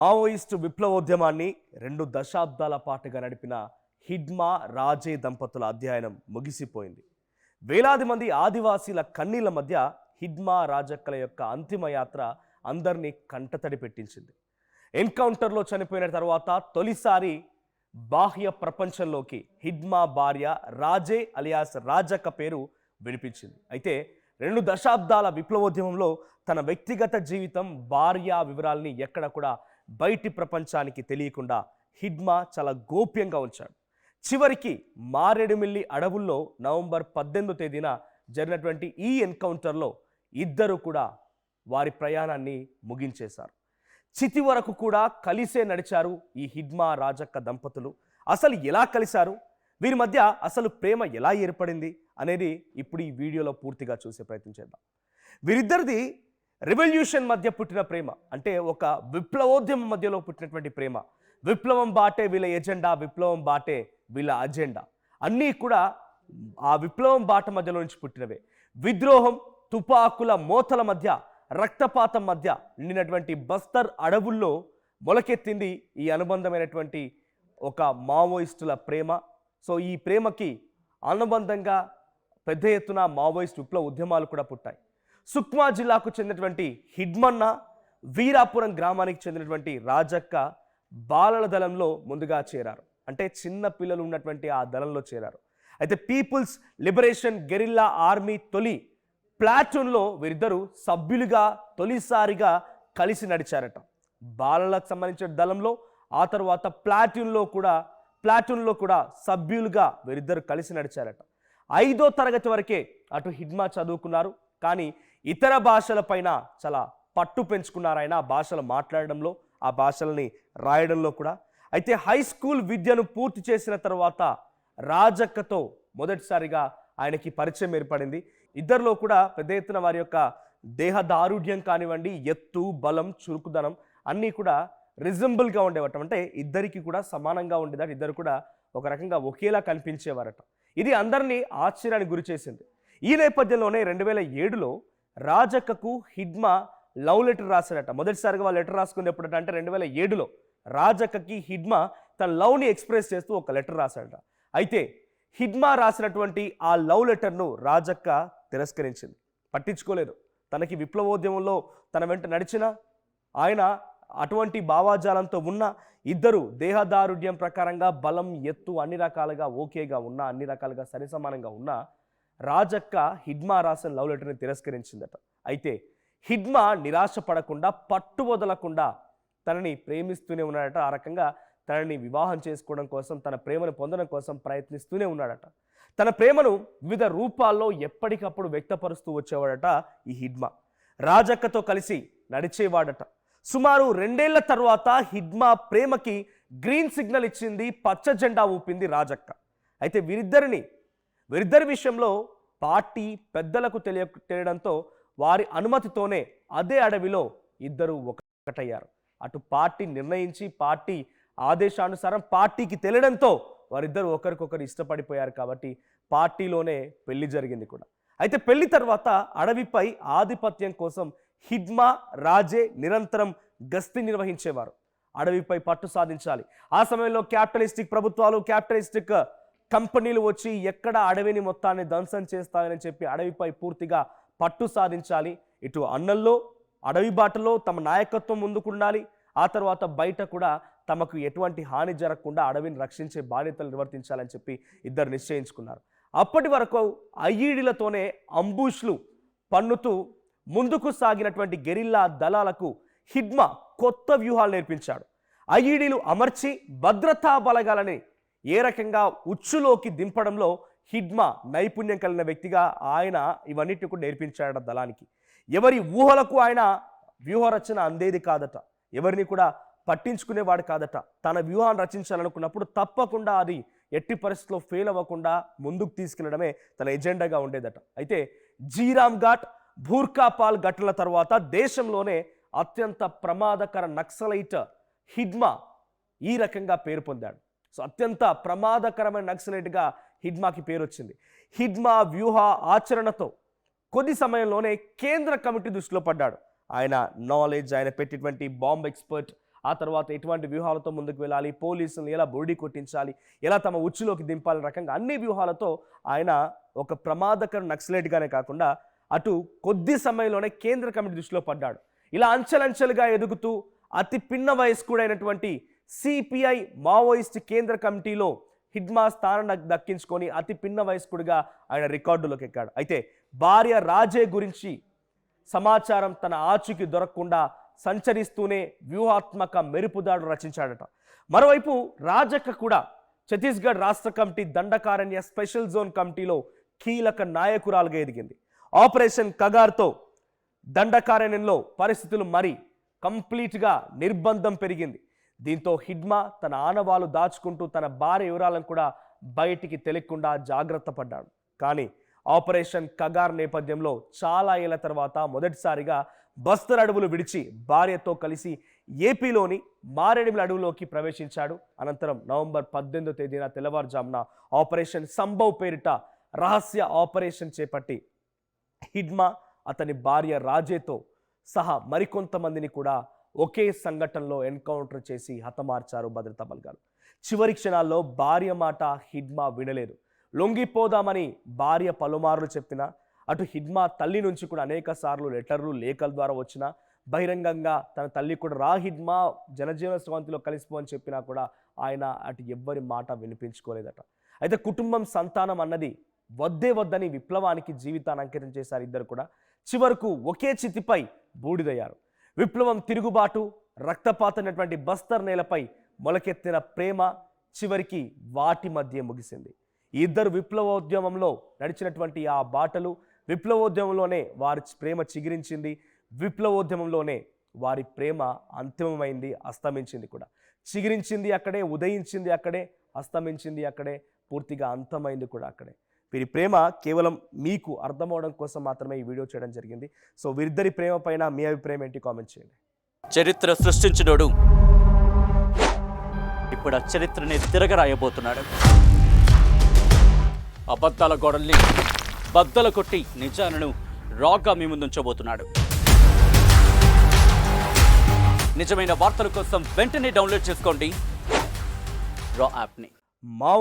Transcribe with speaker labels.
Speaker 1: Maoist విప్లవోద్యమాన్ని 2 దశాబ్దాల పాటుగా నడిపిన హిడ్మా రాజే దంపతుల అధ్యయనం ముగిసిపోయింది. వేలాది మంది ఆదివాసీల కన్నీళ్ల మధ్య హిడ్మా రాజక్కల యొక్క అంతిమ యాత్ర అందరినీ కంటతడి పెట్టించింది. ఎన్కౌంటర్లో చనిపోయిన తర్వాత తొలిసారి బాహ్య ప్రపంచంలోకి హిడ్మా భార్య రాజే అలియాస్ రాజక్క పేరు వినిపించింది. అయితే 2 దశాబ్దాల విప్లవోద్యమంలో తన వ్యక్తిగత జీవితం, భార్య వివరాల్ని ఎక్కడ కూడా బయటి ప్రపంచానికి తెలియకుండా హిడ్మా చాలా గోప్యంగా ఉంచాడు. చివరికి మారేడుమిల్లి అడవుల్లో నవంబర్ 18వ తేదీన జరిగినటువంటి ఈ ఎన్కౌంటర్లో ఇద్దరు కూడా వారి ప్రయాణాన్ని ముగించేశారు. చితి వరకు కూడా కలిసే నడిచారు ఈ హిడ్మా రాజక్క దంపతులు. అసలు ఎలా కలిశారు, వీరి మధ్య అసలు ప్రేమ ఎలా ఏర్పడింది అనేది ఇప్పుడు ఈ వీడియోలో పూర్తిగా చూసే ప్రయత్నం చేద్దాం. వీరిద్దరిది రెవల్యూషన్ మధ్య పుట్టిన ప్రేమ, అంటే ఒక విప్లవోద్యమం మధ్యలో పుట్టినటువంటి ప్రేమ. విప్లవం బాటే వీళ్ళ ఎజెండా, విప్లవం బాటే వీళ్ళ అజెండా, అన్నీ కూడా ఆ విప్లవం బాట మధ్యలో నుంచి పుట్టినవే. విద్రోహం, తుపాకుల మోతల మధ్య, రక్తపాతం మధ్య నిండినటువంటి బస్తర్ అడవుల్లో మొలకెత్తింది ఈ అనుబంధమైనటువంటి ఒక మావోయిస్టుల ప్రేమ. సో ఈ ప్రేమకి అనుబంధంగా పెద్ద ఎత్తున మావోయిస్ట్ విప్లవ ఉద్యమాలు కూడా పుట్టాయి. సుక్మా జిల్లాకు చెందినటువంటి హిడ్మన్న, వీరాపురం గ్రామానికి చెందినటువంటి రాజక్క బాలల దళంలో ముందుగా చేరారు. అంటే చిన్న పిల్లలు ఉన్నటువంటి ఆ దళంలో చేరారు. అయితే పీపుల్స్ లిబరేషన్ గెరిల్లా ఆర్మీ తొలి ప్లాటూన్లో వీరిద్దరూ సభ్యులుగా తొలిసారిగా కలిసి నడిచారట. బాలలకు సంబంధించిన దళంలో, ఆ తర్వాత ప్లాటూన్లో కూడా సభ్యులుగా వీరిద్దరు కలిసి నడిచారట. 5వ తరగతి వరకే అటు హిడ్మా చదువుకున్నారు, కానీ ఇతర భాషలపైన చాలా పట్టు పెంచుకున్నారు ఆయన. ఆ భాషలు మాట్లాడడంలో, ఆ భాషల్ని రాయడంలో కూడా. అయితే హై స్కూల్ విద్యను పూర్తి చేసిన తర్వాత రాజక్కతో మొదటిసారిగా ఆయనకి పరిచయం ఏర్పడింది. ఇద్దరిలో కూడా పెద్ద ఎత్తున వారి యొక్క దేహ దారుఢ్యం కానివ్వండి, ఎత్తు, బలం, చురుకుదనం అన్నీ కూడా రిజంబుల్గా ఉండేవట. అంటే ఇద్దరికి కూడా సమానంగా ఉండేదట. ఇద్దరు కూడా ఒక రకంగా ఒకేలా కనిపించేవారట. ఇది అందరినీ ఆశ్చర్యానికి గురి చేసింది. ఈ నేపథ్యంలోనే 2007లో రాజక్కకు హిడ్మా లవ్ లెటర్ రాశాడట. మొదటిసారిగా వాళ్ళు లెటర్ రాసుకుంది ఎప్పుడంటే, అంటే 2007లో రాజక్కకి హిడ్మా తన లవ్ని ఎక్స్ప్రెస్ చేస్తూ ఒక లెటర్ రాశాడట. అయితే హిడ్మా రాసినటువంటి ఆ లవ్ లెటర్ను రాజక్క తిరస్కరించింది, పట్టించుకోలేదు. తనకి విప్లవోద్యమంలో తన వెంట నడిచిన ఆయన అటువంటి భావాజాలంతో ఉన్న ఇద్దరు దేహదారుఢ్యం ప్రకారంగా బలం, ఎత్తు అన్ని రకాలుగా ఓకేగా ఉన్నా, అన్ని రకాలుగా సరిసమానంగా ఉన్నా రాజక్క హిడ్మా రాసిన లవ్ లెటర్ని తిరస్కరించిందట. అయితే హిడ్మా నిరాశ పడకుండా, పట్టు వదలకుండా తనని ప్రేమిస్తూనే ఉన్నాడట. ఆ రకంగా తనని వివాహం చేసుకోవడం కోసం, తన ప్రేమను పొందడం కోసం ప్రయత్నిస్తూనే ఉన్నాడట. తన ప్రేమను వివిధ రూపాల్లో ఎప్పటికప్పుడు వ్యక్తపరుస్తూ వచ్చేవాడట ఈ హిడ్మా. రాజక్కతో కలిసి నడిచేవాడట. సుమారు 2 ఏళ్ల తర్వాత హిడ్మా ప్రేమకి గ్రీన్ సిగ్నల్ ఇచ్చింది, పచ్చ జెండా ఊపింది రాజక్క. అయితే వీరిద్దరి విషయంలో పార్టీ పెద్దలకు తెలియడంతో వారి అనుమతితోనే అదే అడవిలో ఇద్దరు ఒకటయ్యారు. అటు పార్టీ నిర్ణయించి, పార్టీ ఆదేశానుసారం పార్టీకి తెలియడంతో వారిద్దరూ ఒకరికొకరు ఇష్టపడిపోయారు. కాబట్టి పార్టీలోనే పెళ్లి జరిగింది కూడా. అయితే పెళ్లి తర్వాత అడవిపై ఆధిపత్యం కోసం హిడ్మా, రాజే నిరంతరం గస్తీ నిర్వహించేవారు. అడవిపై పట్టు సాధించాలి. ఆ సమయంలో క్యాపిటలిస్టిక్ ప్రభుత్వాలు, క్యాపిటలిస్టిక్ కంపెనీలు వచ్చి ఎక్కడ అడవిని మొత్తాన్ని ధ్వంసం చేస్తాయని చెప్పి అడవిపై పూర్తిగా పట్టు సాధించాలి. ఇటు అన్నల్లో అడవి బాటలో తమ నాయకత్వం ముందుకుండాలి. ఆ తర్వాత బయట కూడా తమకు ఎటువంటి హాని జరగకుండా అడవిని రక్షించే బాధ్యతలు నిర్వర్తించాలని చెప్పి ఇద్దరు నిశ్చయించుకున్నారు. అప్పటి వరకు ఐఈడీలతోనే అంబుష్లు పన్నుతూ ముందుకు సాగినటువంటి గెరిల్లా దళాలకు హిడ్మా కొత్త వ్యూహాలు నేర్పించాడు. ఐఈడీలు అమర్చి భద్రతా బలగాలని ఏ రకంగా ఉచ్చులోకి దింపడంలో హిడ్మా నైపుణ్యం కలిగిన వ్యక్తిగా ఆయన ఇవన్నిటిని కూడా నేర్పించాడట దళానికి. ఎవరి ఊహలకు ఆయన వ్యూహరచన అందేది కాదట, ఎవరిని కూడా పట్టించుకునేవాడు కాదట. తన వ్యూహాన్ని రచించాలనుకున్నప్పుడు తప్పకుండా అది ఎట్టి పరిస్థితుల్లో ఫెయిల్ అవ్వకుండా ముందుకు తీసుకెళ్లడమే తన ఎజెండాగా ఉండేదట. అయితే జీరామ్ ఘాట్, భూర్కాపాల్ ఘటనల తర్వాత దేశంలోనే అత్యంత ప్రమాదకర నక్సలైట్ హిడ్మా ఈ రకంగా పేరు పొందాడు. సో అత్యంత ప్రమాదకరమైన నక్సలైట్గా హిడ్మాకి పేరు వచ్చింది. హిడ్మా వ్యూహ ఆచరణతో కొద్ది సమయంలోనే కేంద్ర కమిటీ దృష్టిలో పడ్డాడు. ఆయన నాలెడ్జ్, ఆయన పెట్టినటువంటి బాంబ్ ఎక్స్పర్ట్, ఆ తర్వాత ఎటువంటి వ్యూహాలతో ముందుకు వెళ్ళాలి, పోలీసులను ఎలా బోర్డీ కొట్టించాలి, ఎలా తమ ఉచ్చులోకి దింపాలని రకంగా అన్ని వ్యూహాలతో ఆయన ఒక ప్రమాదకర నక్సలైట్గానే కాకుండా అటు కొద్ది సమయంలోనే కేంద్ర కమిటీ దృష్టిలో పడ్డాడు. ఇలా అంచెలంచెలుగా ఎదుగుతూ అతి పిన్న వయస్కుడైనటువంటి సిపిఐ మావోయిస్ట్ కేంద్ర కమిటీలో హిడ్మా స్థానం దక్కించుకొని అతి పిన్న వయస్కుడిగా ఆయన రికార్డులోకి ఎక్కాడు. అయితే భార్య రాజే గురించి సమాచారం తన ఆచూకీ దొరకకుండా సంచరిస్తూనే వ్యూహాత్మక మెరుపుదాడు రచించాడట. మరోవైపు రాజక్క కూడా ఛత్తీస్గఢ్ రాష్ట్ర కమిటీ దండకారణ్య స్పెషల్ జోన్ కమిటీలో కీలక నాయకురాలుగా ఎదిగింది. ఆపరేషన్ కగార్తో దండకారణ్యంలో పరిస్థితులు మరి కంప్లీట్గా నిర్బంధం పెరిగింది. దీంతో హిడ్మా తన ఆనవాలు దాచుకుంటూ తన భార్య వివరాలను కూడా బయటికి తెలియకుండా జాగ్రత్త పడ్డాడు. కానీ ఆపరేషన్ కగార్ నేపథ్యంలో చాలా ఏళ్ల తర్వాత మొదటిసారిగా బస్తర్ అడవులు విడిచి భార్యతో కలిసి ఏపీలోని మారేడుమిల అడవులోకి ప్రవేశించాడు. అనంతరం నవంబర్ 18వ తేదీన తెల్లవారుజామున ఆపరేషన్ సంభవ్ పేరిట రహస్య ఆపరేషన్ చేపట్టి హిడ్మా అతని భార్య రాజేతో సహా మరికొంతమందిని కూడా ఒకే సంఘటనలో ఎన్కౌంటర్ చేసి హతమార్చారు భద్రతా బలగాలు. చివరి క్షణాల్లో భార్య మాట హిడ్మా వినలేదు. లొంగిపోదామని భార్య పలుమార్లు చెప్పినా, అటు హిడ్మా తల్లి నుంచి కూడా అనేక సార్లు లెటర్లు లేఖల ద్వారా వచ్చినా, బహిరంగంగా తన తల్లి కూడా రా హిడ్మా జనజీవన స్రవంతిలో కలిసిపో అని చెప్పినా కూడా ఆయన అటు ఎవ్వరి మాట వినిపించుకోలేదట. అయితే కుటుంబం సంతానం అన్నది వద్దే వద్దని విప్లవానికి జీవితాన్ని అంకితం చేశారు ఇద్దరు కూడా. చివరకు ఒకే చితిపై బూడిదయ్యారు. విప్లవం తిరుగుబాటు రక్తపాతమైనటువంటి బస్తర్ నేలపై మొలకెత్తిన ప్రేమ చివరికి వాటి మధ్య ముగిసింది. ఈ ఇద్దరు విప్లవోద్యమంలో నడిచినటువంటి ఆ బాటలు విప్లవోద్యమంలోనే వారి ప్రేమ చిగురించింది. విప్లవోద్యమంలోనే వారి ప్రేమ అంతిమమైంది, అస్తమించింది కూడా. చిగురించింది అక్కడే, ఉదయించింది అక్కడే, అస్తమించింది అక్కడే, పూర్తిగా అంతమైంది కూడా అక్కడే. వీరి ప్రేమ కేవలం మీకు అర్థమవడం కోసం మాత్రమే ఈ వీడియో చేయడం జరిగింది. సో వీరిద్దరి ప్రేమ పైన మీ అభిప్రాయం ఏంటి కామెంట్ చేయండి.
Speaker 2: చరిత్ర సృష్టించినోడు ఇప్పుడు ఆ చరిత్రని తిరగరాయబోతున్నాడు. అబద్ధాల గోడల్ని బద్దల కొట్టి నిజాలను రాగా మీ ముందుంచబోతున్నాడు. నిజమైన వార్తల కోసం వెంటనే డౌన్లోడ్ చేసుకోండి రా యాప్ని.
Speaker 1: మావో